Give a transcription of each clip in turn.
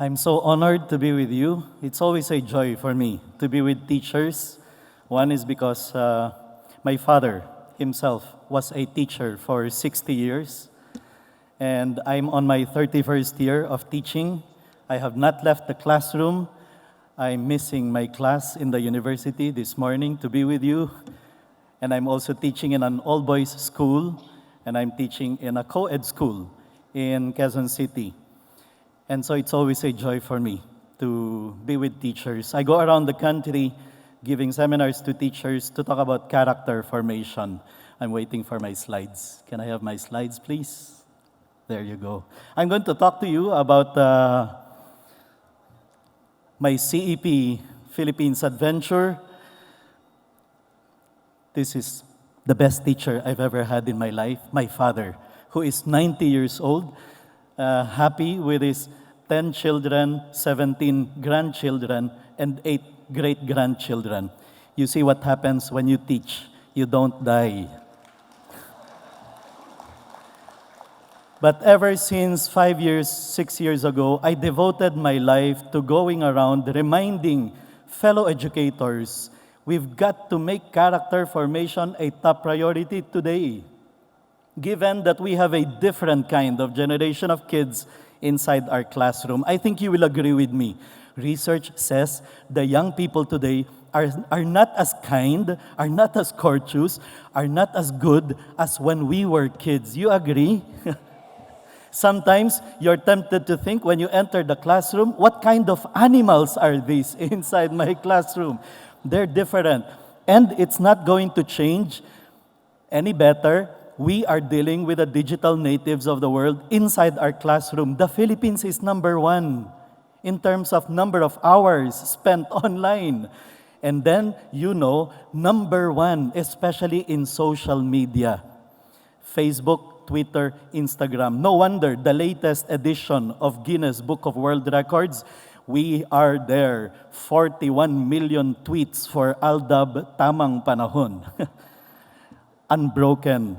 I'm so honored to be with you. It's always a joy for me to be with teachers. One is because my father himself was a teacher for 60 years, and I'm on my 31st year of teaching. I have not left the classroom. I'm missing my class in the university this morning to be with you. And I'm also teaching in an all-boys school, and I'm teaching in a co-ed school in Quezon City. And so it's always a joy for me to be with teachers. I go around the country giving seminars to teachers to talk about character formation. I'm waiting for my slides. Can I have my slides, please? There you go. I'm going to talk to you about my CEP Philippines adventure. This is the best teacher I've ever had in my life, my father, who is 90 years old, happy with his 10 children, 17 grandchildren, and 8 great-grandchildren. You see what happens when you teach. You don't die. But ever since 5 years, 6 years ago, I devoted my life to going around reminding fellow educators, we've got to make character formation a top priority today, given that we have a different kind of generation of kids inside our classroom. I think you will agree with me. Research says the young people today are not as kind, are not as courteous, are not as good as when we were kids. You agree? Sometimes you're tempted to think when you enter the classroom, what kind of animals are these inside my classroom? They're different. And it's not going to change any better. We are dealing with the digital natives of the world inside our classroom. The Philippines is number one in terms of number of hours spent online. And then, number one, especially in social media. Facebook, Twitter, Instagram. No wonder the latest edition of Guinness Book of World Records, we are there. 41 million tweets for Aldab Tamang Panahon. Unbroken.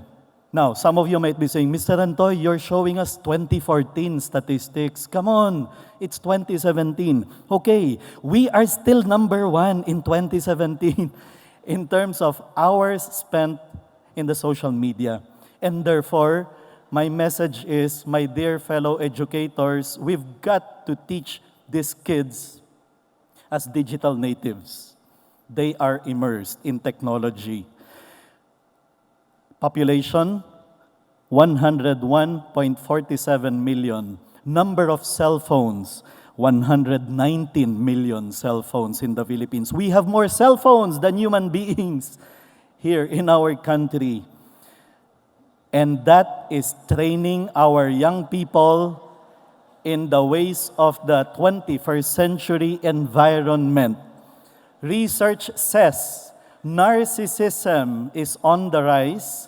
Now, some of you might be saying, Mr. Antoy, you're showing us 2014 statistics. Come on, it's 2017. Okay, we are still number one in 2017 in terms of hours spent in the social media. And therefore, my message is, my dear fellow educators, we've got to teach these kids as digital natives. They are immersed in technology. Population, 101.47 million. Number of cell phones, 119 million cell phones in the Philippines. We have more cell phones than human beings here in our country. And that is training our young people in the ways of the 21st century environment. Research says narcissism is on the rise.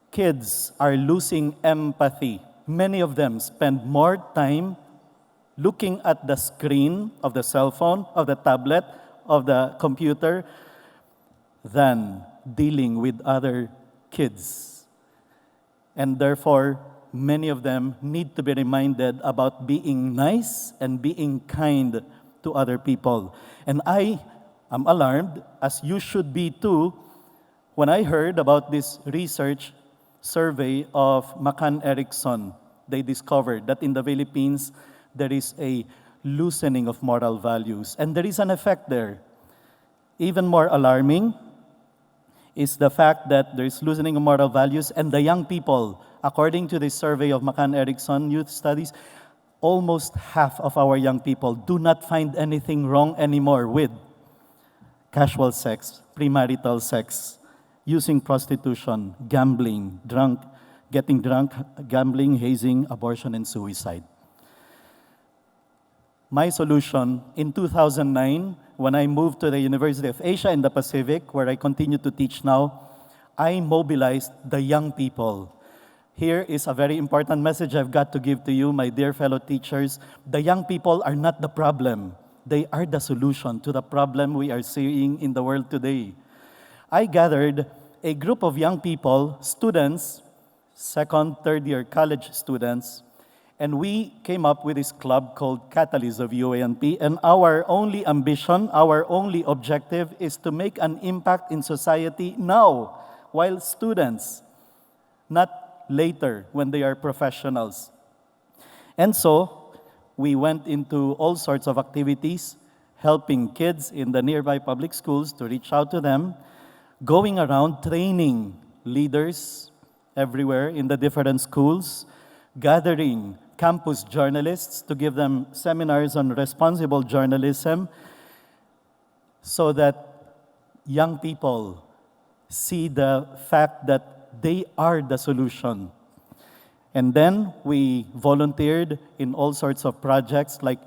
Kids are losing empathy. Many of them spend more time looking at the screen of the cell phone, of the tablet, of the computer, than dealing with other kids. And therefore, many of them need to be reminded about being nice and being kind to other people. And I am alarmed, as you should be too, when I heard about this research survey of McCann Erickson. They discovered that in the Philippines, there is a loosening of moral values. And there is an effect there. Even more alarming is the fact that there is loosening of moral values, and the young people, according to this survey of McCann Erickson Youth Studies, almost half of our young people do not find anything wrong anymore with casual sex, premarital sex, using prostitution, gambling, getting drunk, gambling, hazing, abortion, and suicide. My solution, in 2009, when I moved to the University of Asia in the Pacific, where I continue to teach now, I mobilized the young people. Here is a very important message I've got to give to you, my dear fellow teachers. The young people are not the problem. They are the solution to the problem we are seeing in the world today. I gathered a group of young people, students, second, third year college students, And we came up with this club called Catalyst of UANP, and our only ambition, our only objective is to make an impact in society now, while students, not later when they are professionals. And so, we went into all sorts of activities, helping kids in the nearby public schools to reach out to them, going around training leaders everywhere in the different schools, gathering campus journalists to give them seminars on responsible journalism so that young people see the fact that they are the solution. And then we volunteered in all sorts of projects like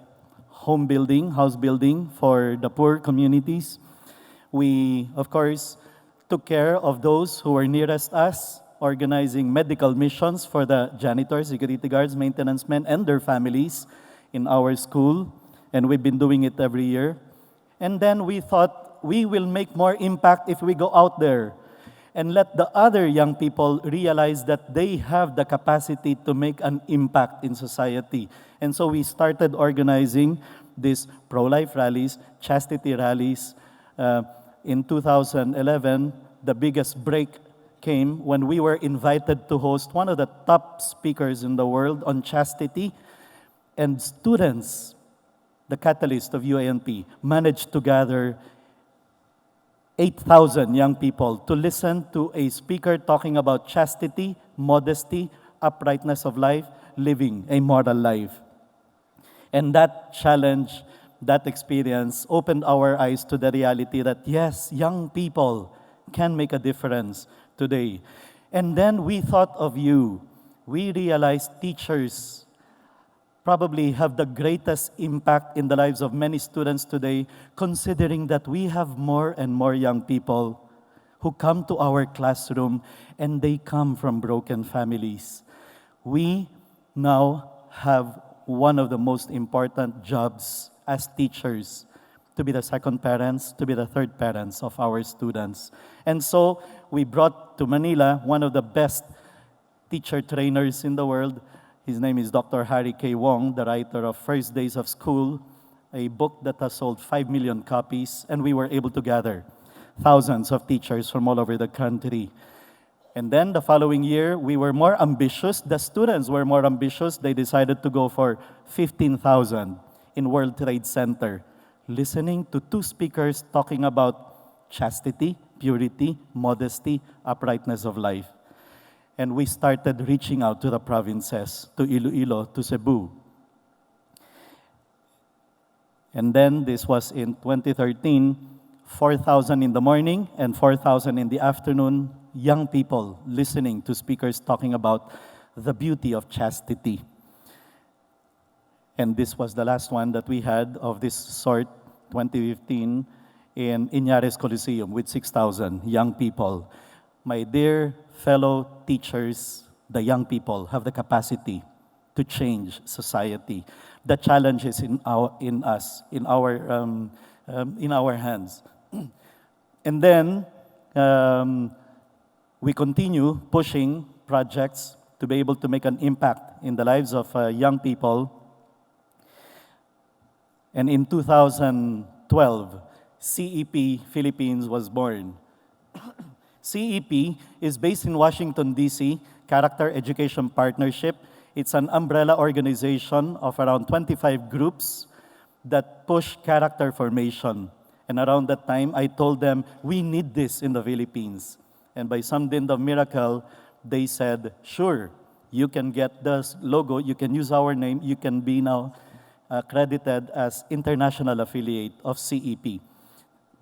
home building, house building for the poor communities. We, of course, took care of those who were nearest us, organizing medical missions for the janitors, security guards, maintenance men, and their families in our school. And we've been doing it every year. And then we thought we will make more impact if we go out there and let the other young people realize that they have the capacity to make an impact in society. And so we started organizing these pro-life rallies, chastity rallies. In 2011, the biggest break came when we were invited to host one of the top speakers in the world on chastity, and students, the Catalyst of UANP, managed to gather 8,000 young people to listen to a speaker talking about chastity, modesty, uprightness of life, living a moral life. And that challenge, that experience opened our eyes to the reality that yes, young people can make a difference today. And then we thought of you. We realized teachers probably have the greatest impact in the lives of many students today, considering that we have more and more young people who come to our classroom and they come from broken families. We now have one of the most important jobs as teachers, to be the second parents, to be the third parents of our students. And so we brought to Manila one of the best teacher trainers in the world. His name is Dr. Harry K. Wong, the writer of First Days of School, a book that has sold 5 million copies, and we were able to gather thousands of teachers from all over the country. And then the following year, we were more ambitious. The students were more ambitious. They decided to go for 15,000 in World Trade Center, listening to 2 speakers talking about chastity, purity, modesty, uprightness of life. And we started reaching out to the provinces, to Iloilo, to Cebu. And then this was in 2013, 4,000 in the morning and 4,000 in the afternoon, young people listening to speakers talking about the beauty of chastity. And this was the last one that we had of this sort, 2015, in Iñares Coliseum with 6,000 young people. My dear fellow teachers, the young people have the capacity to change society. The challenge is in our hands. And then we continue pushing projects to be able to make an impact in the lives of young people. And in 2012, CEP Philippines was born. CEP is based in Washington, D.C., Character Education Partnership. It's an umbrella organization of around 25 groups that push character formation. And around that time, I told them, we need this in the Philippines. And by some dint of miracle, they said, sure, you can get the logo, you can use our name, you can be now accredited as international affiliate of CEP.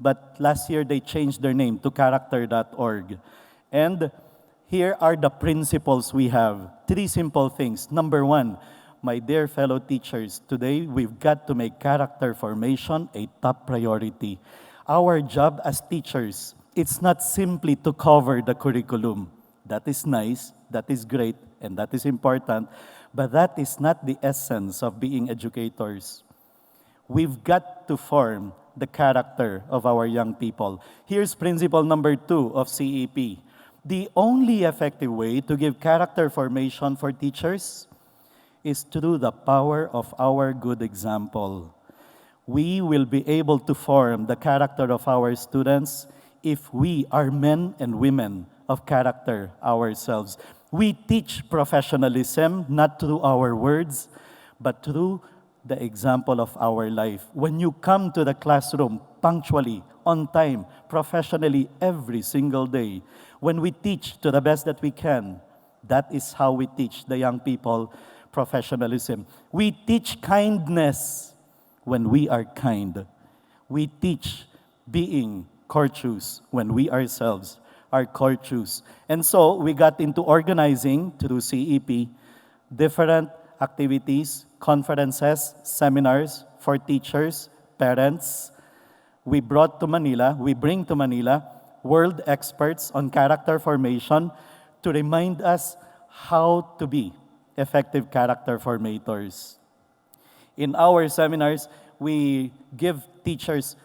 But last year, they changed their name to character.org. And here are the principles we have. 3 simple things. Number 1, my dear fellow teachers, today we've got to make character formation a top priority. Our job as teachers, it's not simply to cover the curriculum. That is nice, that is great, and that is important, but that is not the essence of being educators. We've got to form the character of our young people. Here's principle number 2 of CEP. The only effective way to give character formation for teachers is through the power of our good example. We will be able to form the character of our students if we are men and women of character ourselves. We teach professionalism not through our words, but through the example of our life. When you come to the classroom punctually, on time, professionally, every single day, when we teach to the best that we can, that is how we teach the young people professionalism. We teach kindness when we are kind. We teach being courteous when we ourselves are courteous. And so we got into organizing through CEP different activities, conferences, seminars for teachers, parents. We bring to Manila world experts on character formation to remind us how to be effective character formators. In our seminars, we give teachers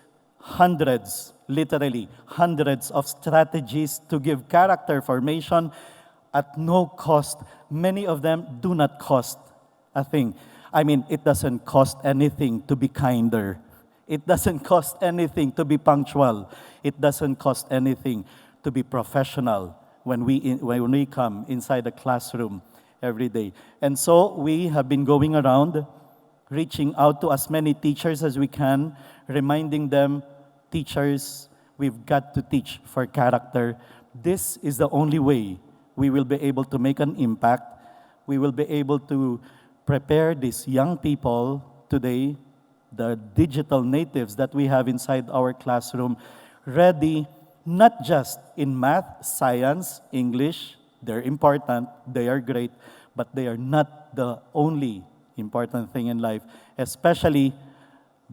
literally hundreds of strategies to give character formation at no cost. Many of them do not cost a thing. I mean, it doesn't cost anything to be kinder. It doesn't cost anything to be punctual. It doesn't cost anything to be professional when we come inside the classroom every day. And so we have been going around, reaching out to as many teachers as we can, reminding them, teachers, we've got to teach for character. This is the only way we will be able to make an impact. We will be able to prepare these young people today, the digital natives that we have inside our classroom, ready not just in math, science, English. They're important, they are great, but they are not the only important thing in life, especially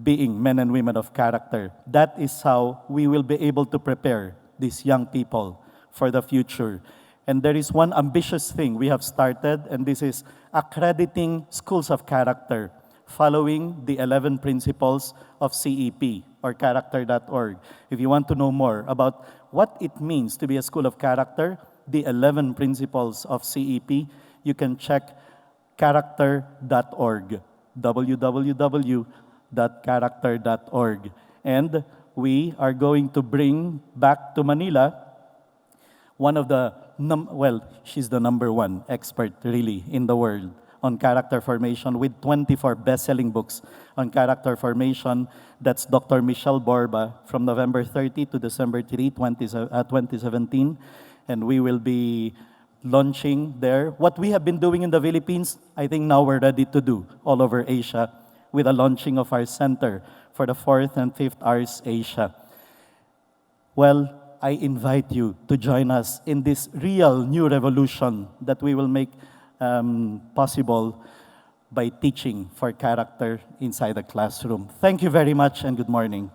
being men and women of character. That is how we will be able to prepare these young people for the future. And there is one ambitious thing we have started, and this is accrediting schools of character, following the 11 principles of CEP, or character.org. If you want to know more about what it means to be a school of character, the 11 principles of CEP, you can check character.org, www.character.org. And we are going to bring back to Manila one of the, she's the number one expert really in the world on character formation with 24 best-selling books on character formation. That's Dr. Michelle Borba from November 30 to December 3, 2017. And we will be launching there. What we have been doing in the Philippines, I think now we're ready to do all over Asia with the launching of our center for the 4th and 5th Ars Asia. Well, I invite you to join us in this real new revolution that we will make possible by teaching for character inside the classroom. Thank you very much and good morning.